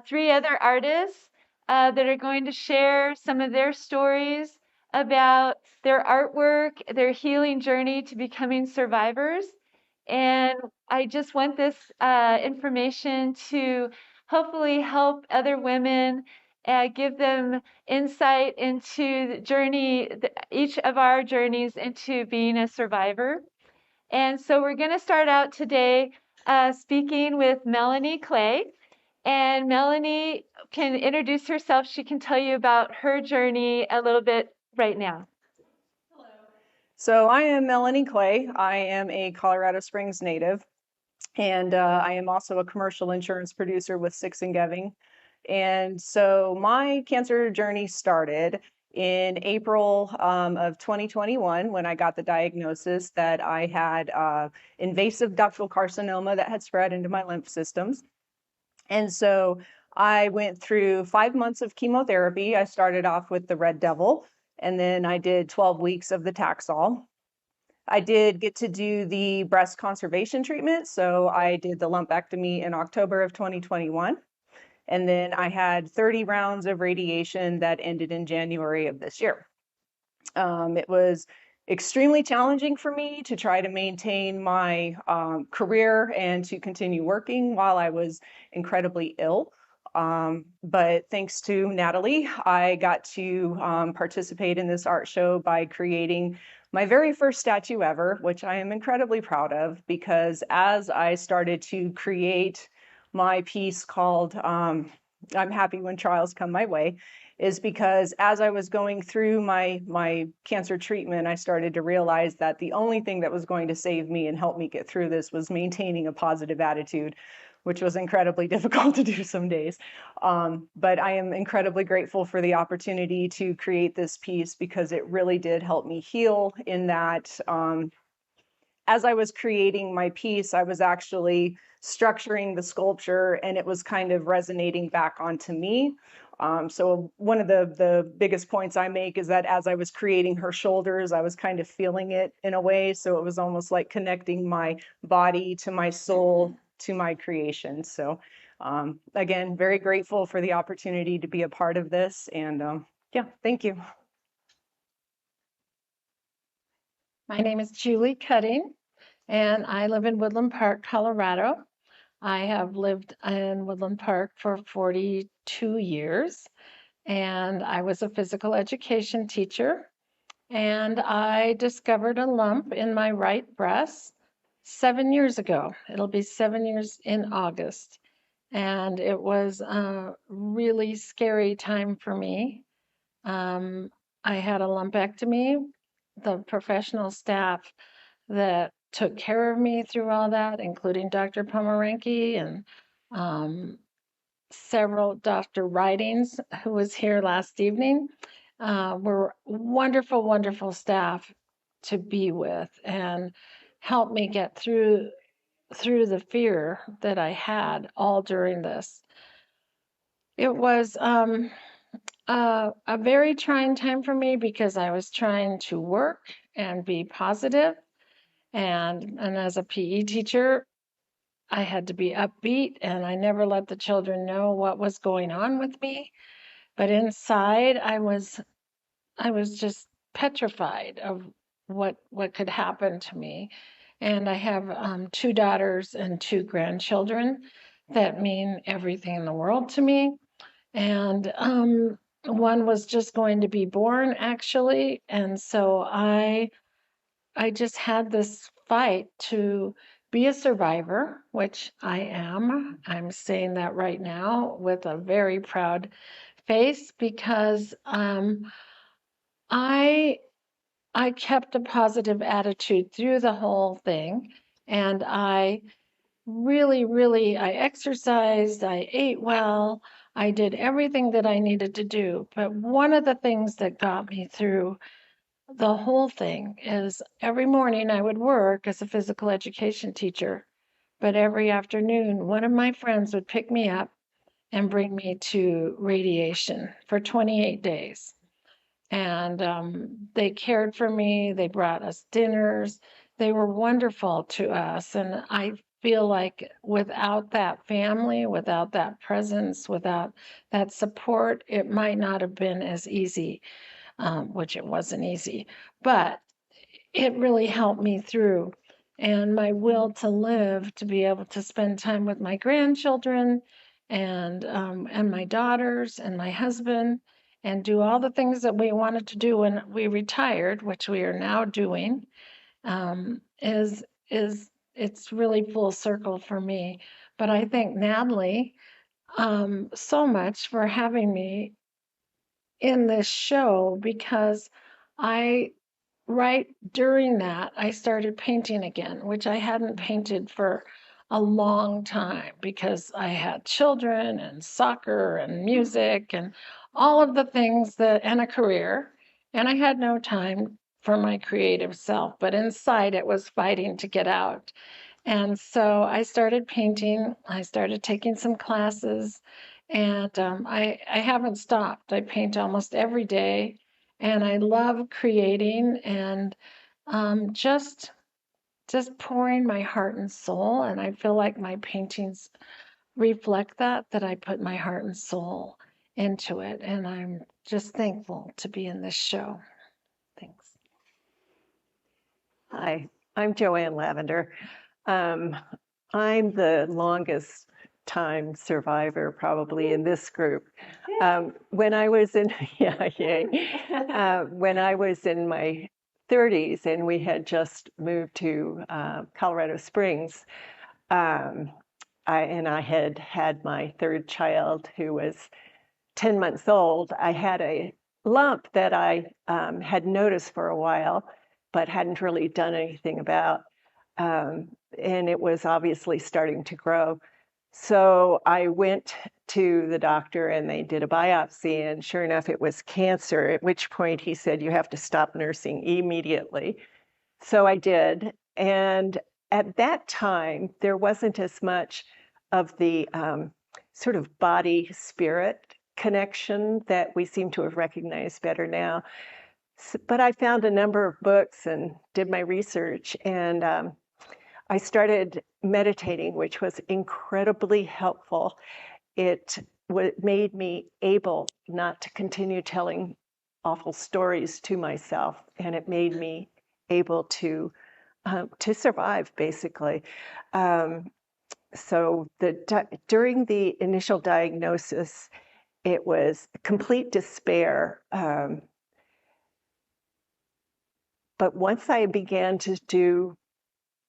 three other artists that are going to share some of their stories about their artwork, their healing journey to becoming survivors. And I just want this information to hopefully help other women, give them insight into the journey, each of our journeys into being a survivor. And so we're going to start out today speaking with Melanie Clay. And Melanie can introduce herself. She can tell you about her journey a little bit right now. So I am Melanie Clay. I am a Colorado Springs native, and I am also a commercial insurance producer with Six and Geving. And so my cancer journey started in April of 2021 when I got the diagnosis that I had invasive ductal carcinoma that had spread into my lymph systems. And so I went through 5 months of chemotherapy. I started off with the Red Devil, and then I did 12 weeks of the Taxol. I did get to do the breast conservation treatment. So I did the lumpectomy in October of 2021. And then I had 30 rounds of radiation that ended in January of this year. It was extremely challenging for me to try to maintain my career and to continue working while I was incredibly ill. But thanks to Natalie, I got to participate in this art show by creating my very first statue ever, which I am incredibly proud of, because as I started to create my piece called I'm Happy When Trials Come My Way, is because as I was going through my cancer treatment, I started to realize that the only thing that was going to save me and help me get through this was maintaining a positive attitude, which was incredibly difficult to do some days. But I am incredibly grateful for the opportunity to create this piece because it really did help me heal in that as I was creating my piece, I was actually structuring the sculpture and it was kind of resonating back onto me. So one of the biggest points I make is that as I was creating her shoulders, I was kind of feeling it in a way. So it was almost like connecting my body to my soul to my creation. So again, very grateful for the opportunity to be a part of this. And yeah, thank you. My name is Julie Cutting, and I live in Woodland Park, Colorado. I have lived in Woodland Park for 42 years, and I was a physical education teacher. And I discovered a lump in my right breast 7 years ago. It'll be 7 years in August. And it was a really scary time for me. I had a lumpectomy. The professional staff that took care of me through all that, including Dr. Pomeranke and several Dr. Ridings, who was here last evening, were wonderful, wonderful staff to be with and helped me get through the fear that I had all during this. It was a very trying time for me because I was trying to work and be positive. And as a PE teacher, I had to be upbeat, and I never let the children know what was going on with me. But inside, I was just petrified of what could happen to me. And I have 2 daughters and 2 grandchildren that mean everything in the world to me. And one was just going to be born, actually. And so I just had this fight to be a survivor, which I am. I'm saying that right now with a very proud face because I kept a positive attitude through the whole thing, and I really I exercised, I ate well, I did everything that I needed to do. But one of the things that got me through the whole thing is every morning I would work as a physical education teacher, but every afternoon one of my friends would pick me up and bring me to radiation for 28 days. And they cared for me, they brought us dinners, they were wonderful to us. And feel like without that family, without that presence, without that support, it might not have been as easy, which it wasn't easy, but it really helped me through. And my will to live, to be able to spend time with my grandchildren and my daughters and my husband and do all the things that we wanted to do when we retired, which we are now doing, is it's really full circle for me. But I thank Natalie so much for having me in this show because I right during that, I started painting again, which I hadn't painted for a long time because I had children and soccer and music and all of the things that, and a career. And I had no time for my creative self, but inside it was fighting to get out. And so I started painting. I started taking some classes, and I haven't stopped. I paint almost every day, and I love creating and just pouring my heart and soul. And I feel like my paintings reflect that I put my heart and soul into it. And I'm just thankful to be in this show. Thanks. Hi, I'm Joanne Lavender. I'm the longest time survivor probably in this group. When I was in, yeah, yay. When I was in my 30s and we had just moved to Colorado Springs, I had had my third child who was 10 months old. I had a lump that I had noticed for a while, but hadn't really done anything about. And it was obviously starting to grow. So I went to the doctor and they did a biopsy, and sure enough, it was cancer, at which point he said, "You have to stop nursing immediately." So I did. And at that time, there wasn't as much of the sort of body spirit connection that we seem to have recognized better now. But I found a number of books and did my research, and I started meditating, which was incredibly helpful. It made me able not to continue telling awful stories to myself, and it made me able to survive, basically. So during the initial diagnosis, it was complete despair. But once I began to do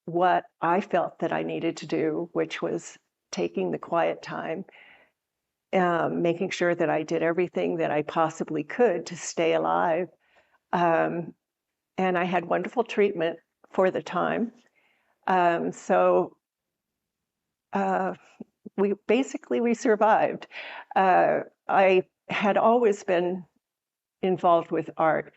what I felt that I needed to do, which was taking the quiet time, making sure that I did everything that I possibly could to stay alive. And I had wonderful treatment for the time. So we survived. I had always been involved with art.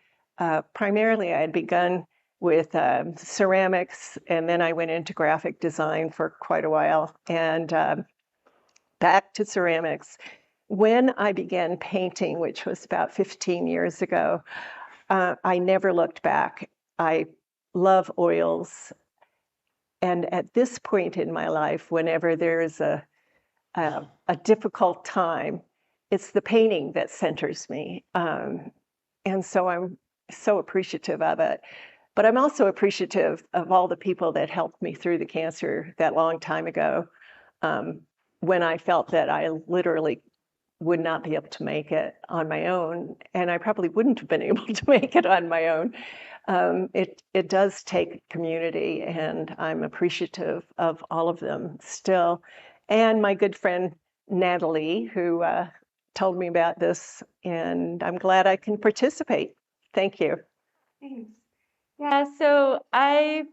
Primarily, I had begun with ceramics, and then I went into graphic design for quite a while, and back to ceramics. When I began painting, which was about 15 years ago, I never looked back. I love oils. And at this point in my life, whenever there is a difficult time, it's the painting that centers me. And so I'm so appreciative of it. But I'm also appreciative of all the people that helped me through the cancer that long time ago, when I felt that I literally would not be able to make it on my own. And I probably wouldn't have been able to make it on my own. It does take community, and I'm appreciative of all of them still. And my good friend Natalie, who told me about this, and I'm glad I can participate. Thank you. Thanks. Yeah, so I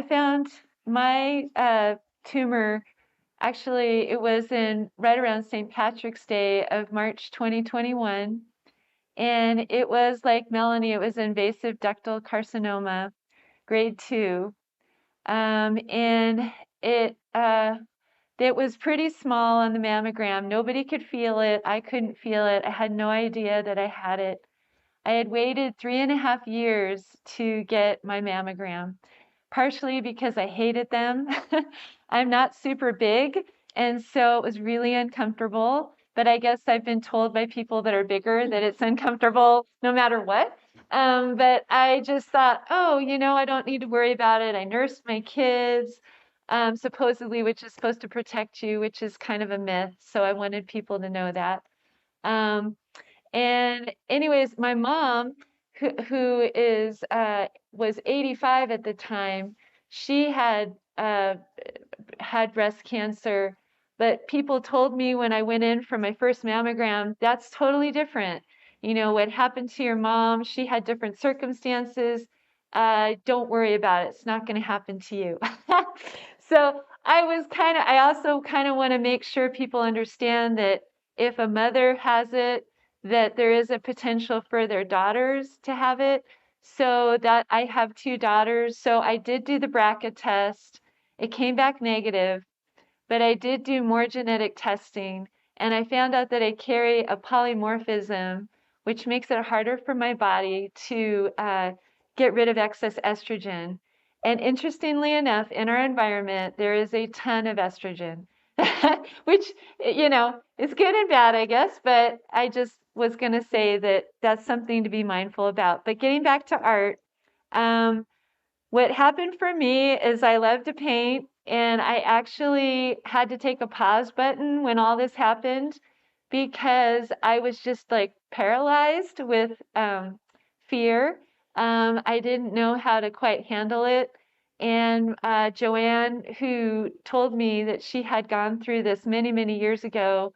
found my tumor. Actually, it was right around St. Patrick's Day of March 2021. And it was like Melanie, it was invasive ductal carcinoma, grade 2. And it was pretty small on the mammogram. Nobody could feel it. I couldn't feel it. I had no idea that I had it. I had waited 3.5 years to get my mammogram, partially because I hated them. I'm not super big, and so it was really uncomfortable. But I guess I've been told by people that are bigger that it's uncomfortable no matter what. But I just thought, oh, I don't need to worry about it. I nursed my kids, supposedly, which is supposed to protect you, which is kind of a myth. So I wanted people to know that. Um, and anyways, my mom, who was 85 at the time, she had breast cancer, but people told me when I went in for my first mammogram, that's totally different. What happened to your mom, she had different circumstances. Don't worry about it. It's not going to happen to you. So I also kind of want to make sure people understand that if a mother has it, that there is a potential for their daughters to have it. So that I have 2 daughters. So I did do the BRCA test. It came back negative, but I did do more genetic testing, and I found out that I carry a polymorphism, which makes it harder for my body to get rid of excess estrogen. And interestingly enough, in our environment, there is a ton of estrogen, which, is good and bad, I guess, but I just was going to say that that's something to be mindful about. But getting back to art, um, what happened for me is I love to paint, and I actually had to take a pause button when all this happened because I was just like paralyzed with fear. I didn't know how to quite handle it. And Joanne, who told me that she had gone through this many, many years ago,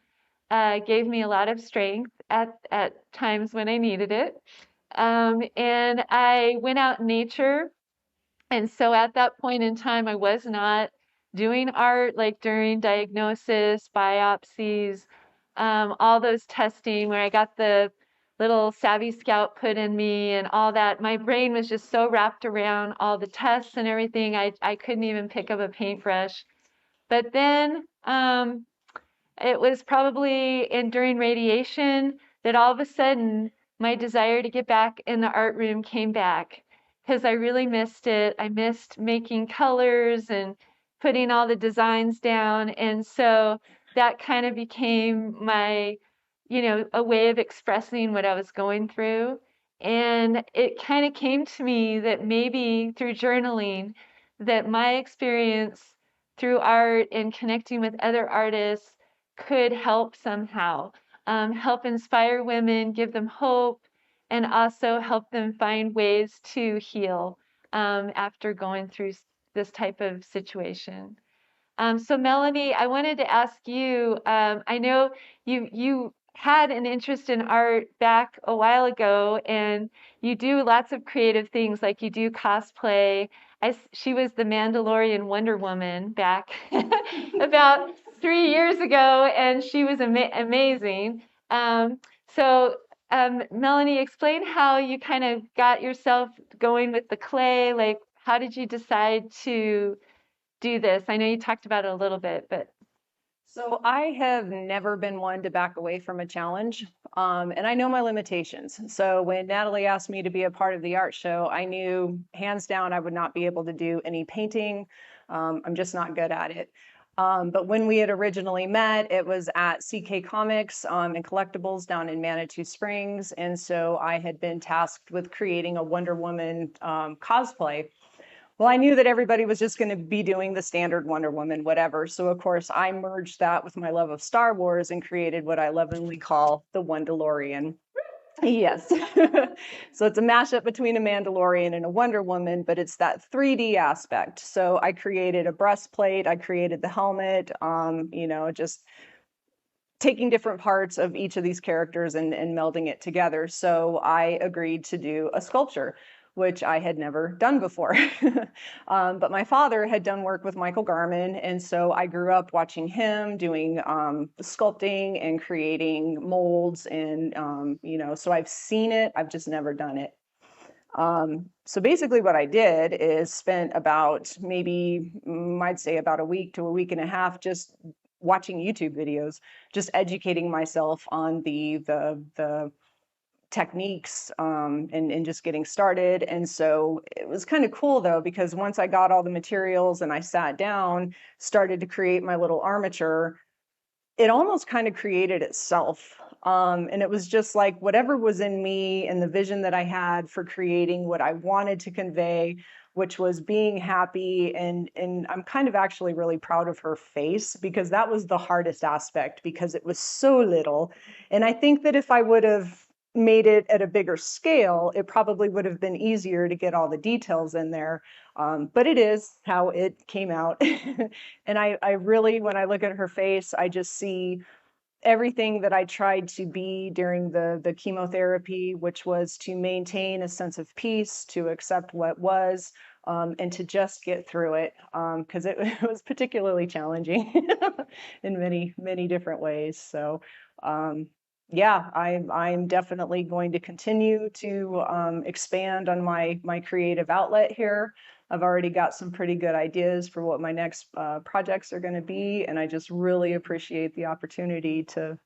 gave me a lot of strength at times when I needed it. And I went out in nature, and so at that point in time, I was not doing art like during diagnosis, biopsies, all those testing where I got the little Savvy Scout put in me and all that. My brain was just so wrapped around all the tests and everything, I couldn't even pick up a paintbrush. But then it was probably during radiation that all of a sudden my desire to get back in the art room came back because I really missed it. I missed making colors and putting all the designs down. And so that kind of became my, a way of expressing what I was going through. And it kind of came to me that maybe through journaling, that my experience through art and connecting with other artists could help somehow, help inspire women, give them hope, and also help them find ways to heal after going through this type of situation. So Melanie, I wanted to ask you, I know you had an interest in art back a while ago, and you do lots of creative things, like you do cosplay. She was the Mandalorian Wonder Woman back about 3 years ago, and she was amazing. So Melanie, explain how you kind of got yourself going with the clay. Like, how did you decide to do this? I know you talked about it a little bit, but. So I have never been one to back away from a challenge, and I know my limitations. So when Natalie asked me to be a part of the art show, I knew hands down I would not be able to do any painting. I'm just not good at it. But when we had originally met, it was at CK Comics and Collectibles down in Manitou Springs, and so I had been tasked with creating a Wonder Woman cosplay. Well, I knew that everybody was just going to be doing the standard Wonder Woman, whatever. So, of course, I merged that with my love of Star Wars and created what I lovingly call the Wondalorian. Yes. So it's a mashup between a Mandalorian and a Wonder Woman, but it's that 3D aspect. So I created a breastplate, I created the helmet, just taking different parts of each of these characters and melding it together. So I agreed to do a sculpture, which I had never done before. But my father had done work with Michael Garman, and so I grew up watching him doing sculpting and creating molds, and so I've seen it, I've just never done it. So basically what I did is spent about maybe, I'd say about a week to a week and a half just watching YouTube videos, just educating myself on the techniques and just getting started. And so it was kind of cool though, because once I got all the materials and I sat down, started to create my little armature, it almost kind of created itself. And it was just like whatever was in me and the vision that I had for creating what I wanted to convey, which was being happy. And I'm kind of actually really proud of her face, because that was the hardest aspect, because it was so little. And I think that if I would have made it at a bigger scale, it probably would have been easier to get all the details in there. But it is how it came out. And I really, when I look at her face, I just see everything that I tried to be during the chemotherapy, which was to maintain a sense of peace, to accept what was, and to just get through it, because it was particularly challenging in many, many different ways. So yeah, I'm definitely going to continue to expand on my creative outlet here. I've already got some pretty good ideas for what my next projects are going to be, and I just really appreciate the opportunity to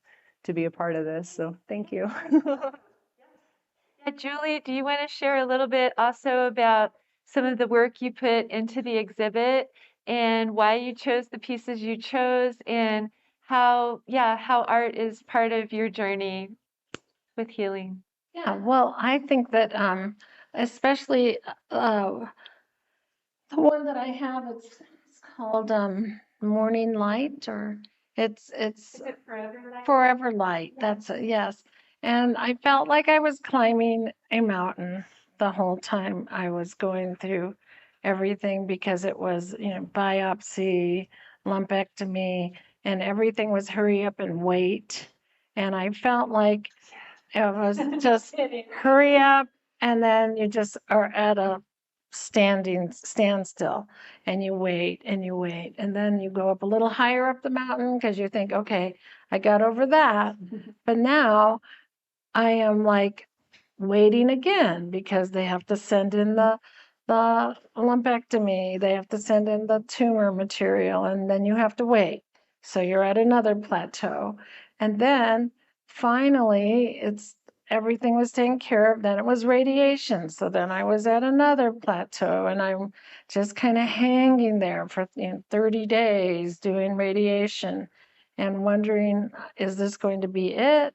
be a part of this. So thank you. Yeah, Julie, do you want to share a little bit also about some of the work you put into the exhibit and why you chose the pieces you chose and how art is part of your journey with healing? Yeah, well, I think that especially the one that I have, it's called Morning Light, or it's Forever Light. That's it, yes. And I felt like I was climbing a mountain the whole time I was going through everything, because it was, biopsy, lumpectomy, and everything was hurry up and wait. And I felt like it was just hurry up, and then you just are at a standstill, and you wait and you wait, and then you go up a little higher up the mountain because you think, okay, I got over that, but now I am like waiting again, because they have to send in the lumpectomy, they have to send in the tumor material, and then you have to wait. So you're at another plateau. And then finally it's everything was taken care of. Then it was radiation. So then I was at another plateau, and I'm just kind of hanging there for 30 days doing radiation and wondering, is this going to be it?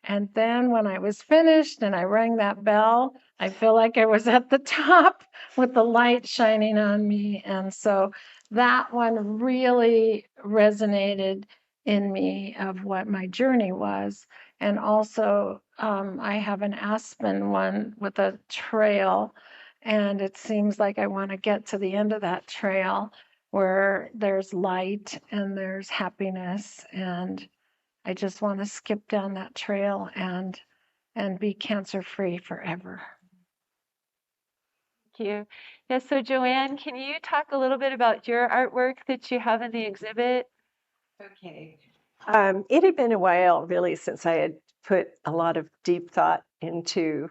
And then when I was finished and I rang that bell, I feel like I was at the top with the light shining on me. And so that one really resonated in me of what my journey was. And also, I have an aspen one with a trail, and it seems like I want to get to the end of that trail where there's light and there's happiness, and I just want to skip down that trail and be cancer free forever. Thank you. Yeah, so Joanne, can you talk a little bit about your artwork that you have in the exhibit? Okay. It had been a while, really, since I had put a lot of deep thought into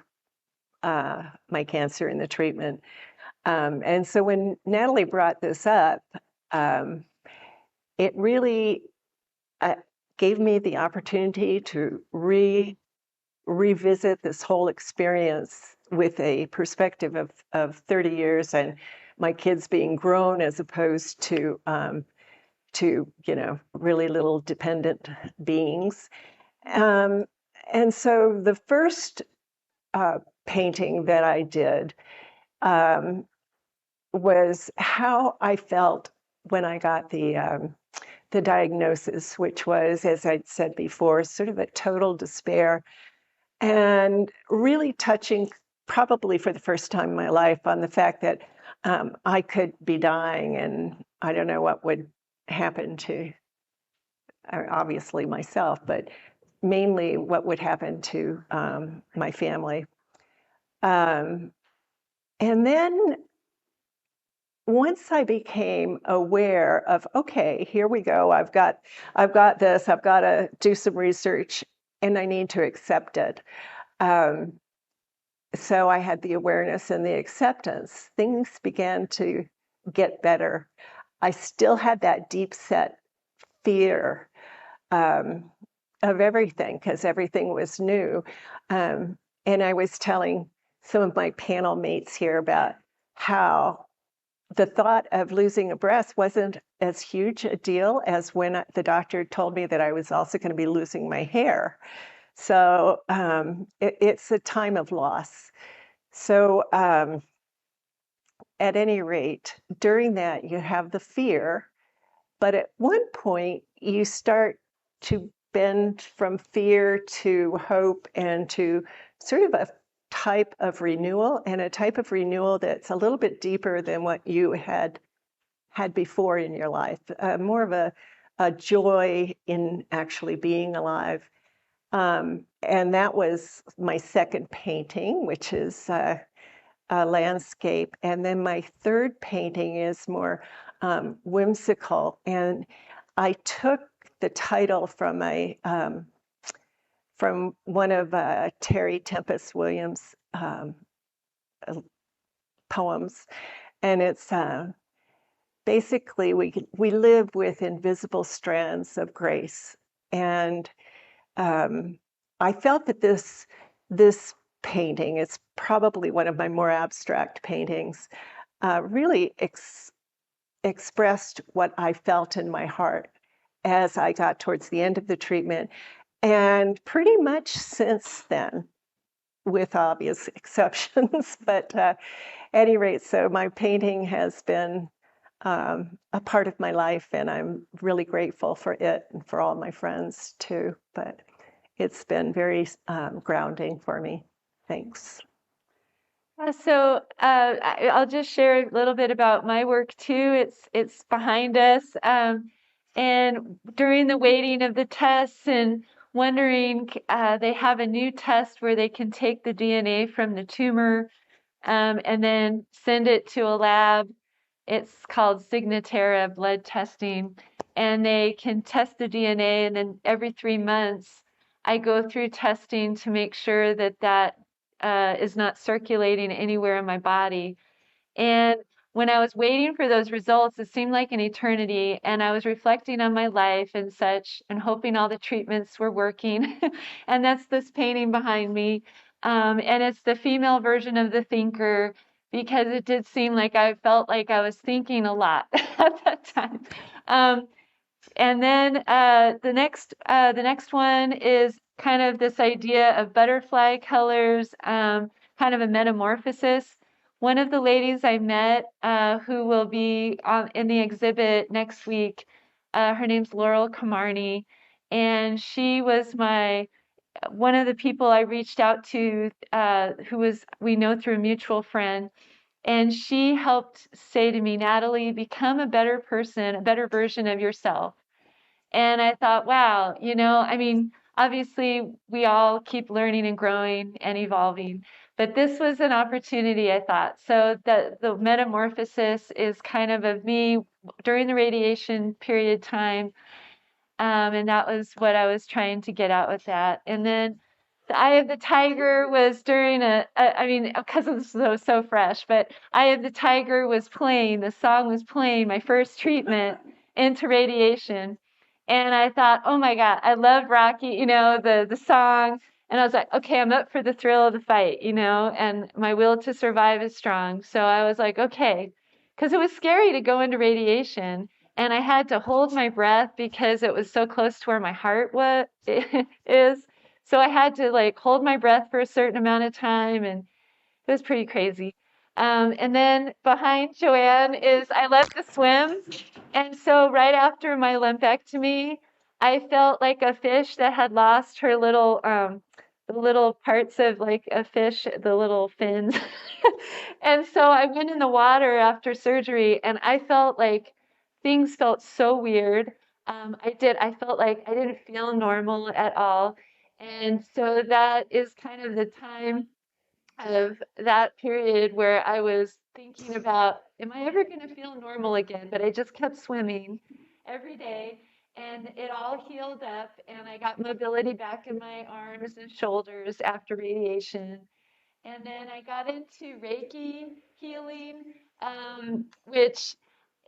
my cancer and the treatment. And so when Natalie brought this up, it really gave me the opportunity to revisit this whole experience with a perspective of 30 years and my kids being grown as opposed to really little dependent beings. And so the first painting that I did was how I felt when I got the diagnosis, which was, as I'd said before, sort of a total despair, and really touching, probably for the first time in my life, on the fact that I could be dying, and I don't know what would happen to, obviously, myself, but mainly what would happen to my family. And then once I became aware of, okay, here we go, I've got this, I've got to do some research, and I need to accept it. So I had the awareness and the acceptance. Things began to get better. I still had that deep set fear, everything because everything was new. And I was telling some of my panel mates here about how the thought of losing a breast wasn't as huge a deal as when the doctor told me that I was also going to be losing my hair. So it's a time of loss. So at any rate, during that, you have the fear, but at one point, you start to bend from fear to hope and to sort of a type of renewal, and a type of renewal that's a little bit deeper than what you had before in your life, more of a joy in actually being alive. And that was my second painting, which is a landscape. And then my third painting is more whimsical. And I took the title from from one of Terry Tempest Williams' poems, and it's basically we live with invisible strands of grace. And I felt that this painting is probably one of my more abstract paintings, really expressed what I felt in my heart as I got towards the end of the treatment, and pretty much since then, with obvious exceptions. But at any rate, so my painting has been a part of my life, and I'm really grateful for it and for all my friends too. But it's been very grounding for me. Thanks. I'll just share a little bit about my work too. It's behind us, and during the waiting of the tests and wondering, they have a new test where they can take the DNA from the tumor, and then send it to a lab. It's called Signatera blood testing, and they can test the DNA, and then every 3 months I go through testing to make sure that is not circulating anywhere in my body. And when I was waiting for those results, it seemed like an eternity. And I was reflecting on my life and such, and hoping all the treatments were working. And that's this painting behind me. And it's the female version of the thinker, because it did seem like I felt like I was thinking a lot at that time. And then the next one is kind of this idea of butterfly colors, kind of a metamorphosis. One of the ladies I met, who will be in the exhibit next week, her name's Laurel Kamarni, and she was one of the people I reached out to, we know through a mutual friend. And she helped say to me, Natalie, become a better person, a better version of yourself. And I thought, wow, I mean, obviously we all keep learning and growing and evolving, but this was an opportunity, I thought. So the metamorphosis is kind of me during the radiation period time. And that was what I was trying to get out with that. And then the Eye of the Tiger was during I mean, because it was so fresh, but Eye of the Tiger was playing, the song was playing my first treatment into radiation. And I thought, oh my God, I love Rocky, the song. And I was like, okay, I'm up for the thrill of the fight, and my will to survive is strong. So I was like, okay, because it was scary to go into radiation. And I had to hold my breath because it was so close to where my heart is. So I had to like hold my breath for a certain amount of time, and it was pretty crazy. And then behind Joanne is I love to swim. And so right after my lumpectomy, I felt like a fish that had lost her the little parts of like a fish, the little fins. And so I went in the water after surgery, and I felt like things felt so weird. I felt like I didn't feel normal at all. And so that is kind of the time of that period where I was thinking about, am I ever going to feel normal again? But I just kept swimming every day, and it all healed up, and I got mobility back in my arms and shoulders after radiation. And then I got into Reiki healing, which,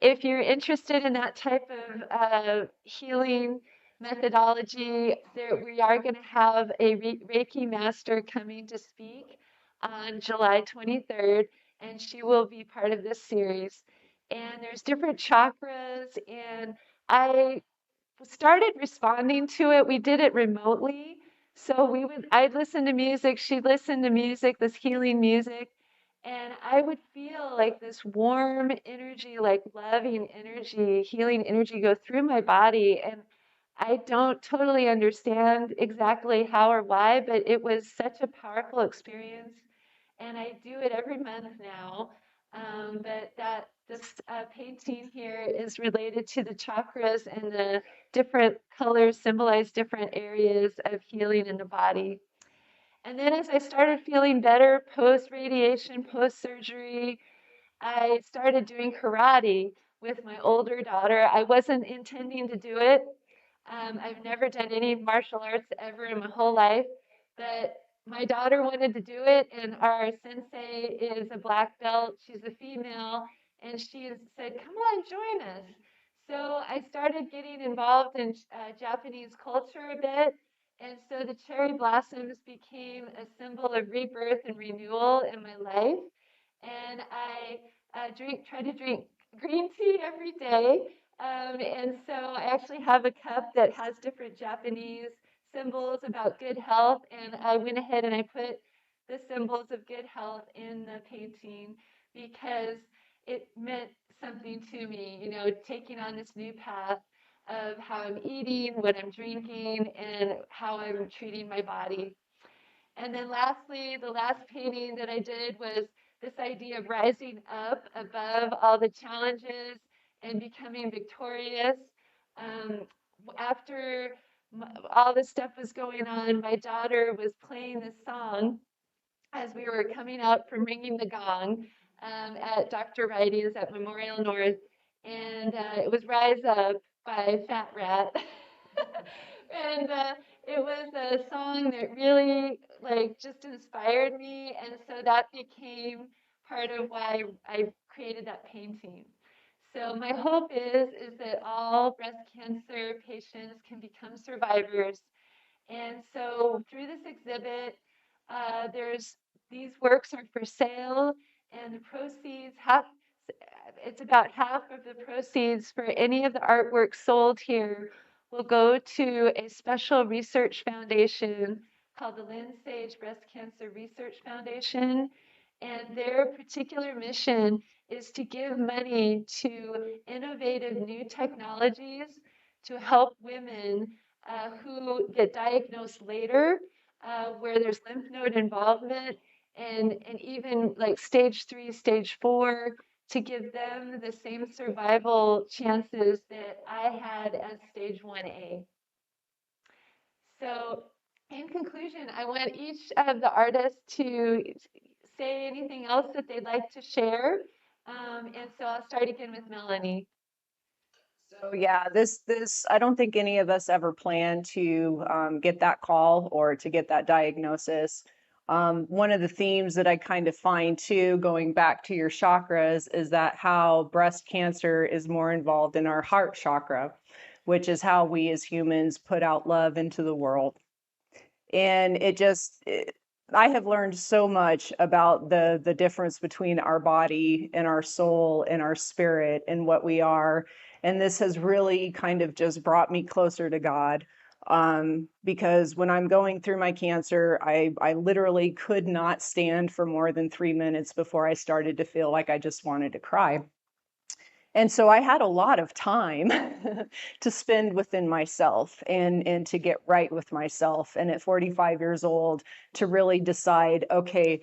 if you're interested in that type of healing, methodology. We are going to have a Reiki master coming to speak on July 23rd, and she will be part of this series. And there's different chakras, and I started responding to it. We did it remotely. So I'd listen to music, she'd listen to music, this healing music, and I would feel like this warm energy, like loving energy, healing energy go through my body. And I don't totally understand exactly how or why, but it was such a powerful experience. And I do it every month now. But this painting here is related to the chakras, and the different colors symbolize different areas of healing in the body. And then as I started feeling better post radiation, post surgery, I started doing karate with my older daughter. I wasn't intending to do it. I've never done any martial arts ever in my whole life, but my daughter wanted to do it, and our sensei is a black belt. She's a female, and she said, "Come on, join us." So I started getting involved in Japanese culture a bit, and so the cherry blossoms became a symbol of rebirth and renewal in my life. And I try to drink green tea every day. And so I actually have a cup that has different Japanese symbols about good health. And I went ahead and I put the symbols of good health in the painting because it meant something to me, taking on this new path of how I'm eating, what I'm drinking, and how I'm treating my body. And then lastly, the last painting that I did was this idea of rising up above all the challenges and becoming victorious. Um, After all this stuff was going on, my daughter was playing this song as we were coming out from ringing the gong at Dr. Wrighty's at Memorial North. And it was Rise Up by Fat Rat. And it was a song that really just inspired me, and so that became part of why I created that painting. So my hope is that all breast cancer patients can become survivors. And so through this exhibit, there's these works are for sale, and the proceeds it's about half of the proceeds for any of the artwork sold here will go to a special research foundation called the Lynn Sage Breast Cancer Research Foundation. And their particular mission is to give money to innovative new technologies to help women who get diagnosed later, where there's lymph node involvement, and even like stage 3, stage 4, to give them the same survival chances that I had as stage 1A. So, in conclusion, I want each of the artists to say anything else that they'd like to share. And so I'll start again with Melanie. So yeah, this I don't think any of us ever planned to get that call or to get that diagnosis. One of the themes that I kind of find too, going back to your chakras, is that how breast cancer is more involved in our heart chakra, which is how we as humans put out love into the world. And I have learned so much about the difference between our body and our soul and our spirit and what we are. And this has really kind of just brought me closer to God. Because when I'm going through my cancer, I literally could not stand for more than 3 minutes before I started to feel like I just wanted to cry. And so I had a lot of time to spend within myself and to get right with myself. And at 45 years old, to really decide, okay,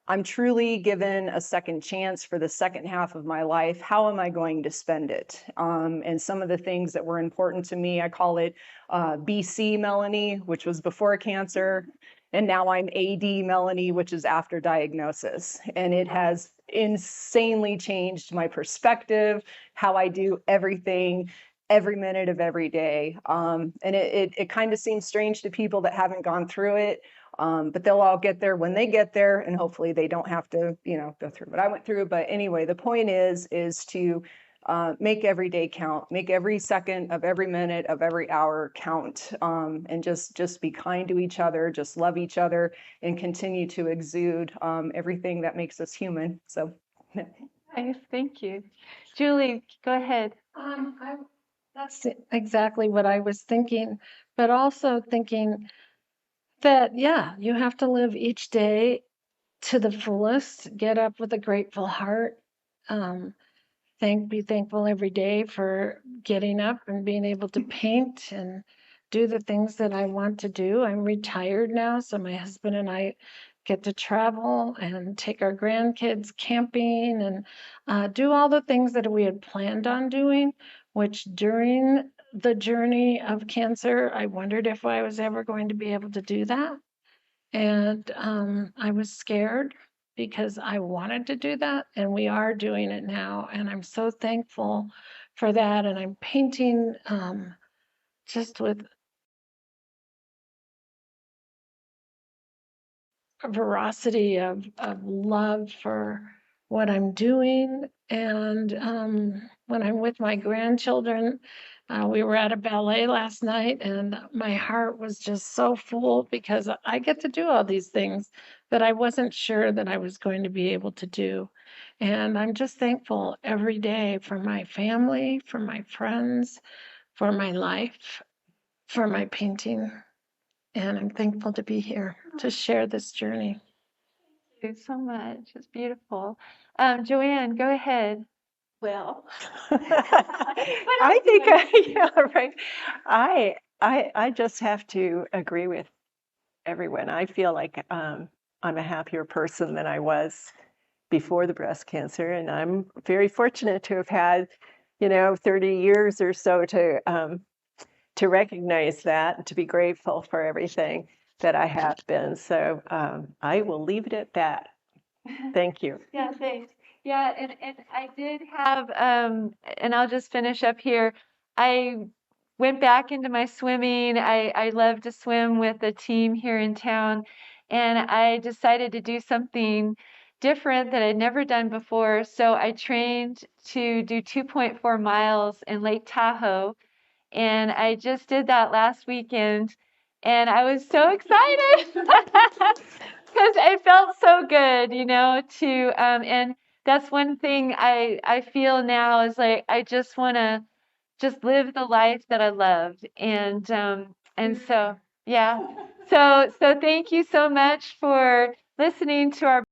I'm truly given a second chance for the second half of my life. How am I going to spend it? And some of the things that were important to me, I call it BC Melanie, which was before cancer. And now I'm AD Melanie, which is after diagnosis. And it has insanely changed my perspective, how I do everything, every minute of every day. And it kind of seems strange to people that haven't gone through it. But they'll all get there when they get there, and hopefully they don't have to, go through what I went through. But anyway, the point is to make every day count, make every second of every minute of every hour count, and just be kind to each other, just love each other, and continue to exude everything that makes us human. So. Nice, thank you. Julie, go ahead. That's exactly what I was thinking, but also thinking that, yeah, you have to live each day to the fullest, get up with a grateful heart, be thankful every day for getting up and being able to paint and do the things that I want to do. I'm retired now, so my husband and I get to travel and take our grandkids camping and do all the things that we had planned on doing, which during the journey of cancer, I wondered if I was ever going to be able to do that. And I was scared because I wanted to do that, and we are doing it now. And I'm so thankful for that. And I'm painting just with a veracity of love for what I'm doing. And when I'm with my grandchildren, we were at a ballet last night, and my heart was just so full because I get to do all these things that I wasn't sure that I was going to be able to do. And I'm just thankful every day for my family, for my friends, for my life, for my painting. And I'm thankful to be here to share this journey. Thank you so much. It's beautiful. Joanne, go ahead. Well, I think, yeah, right. I just have to agree with everyone. I feel like I'm a happier person than I was before the breast cancer, and I'm very fortunate to have had, 30 years or so to recognize that and to be grateful for everything that I have been. So I will leave it at that. Thank you. Yeah, thanks. Yeah, and I did have, and I'll just finish up here. I went back into my swimming. I love to swim with a team here in town, and I decided to do something different that I'd never done before. So I trained to do 2.4 miles in Lake Tahoe, and I just did that last weekend, and I was so excited because it felt so good, and that's one thing I feel now is like I just want to just live the life that I love, and so yeah, so thank you so much for listening to our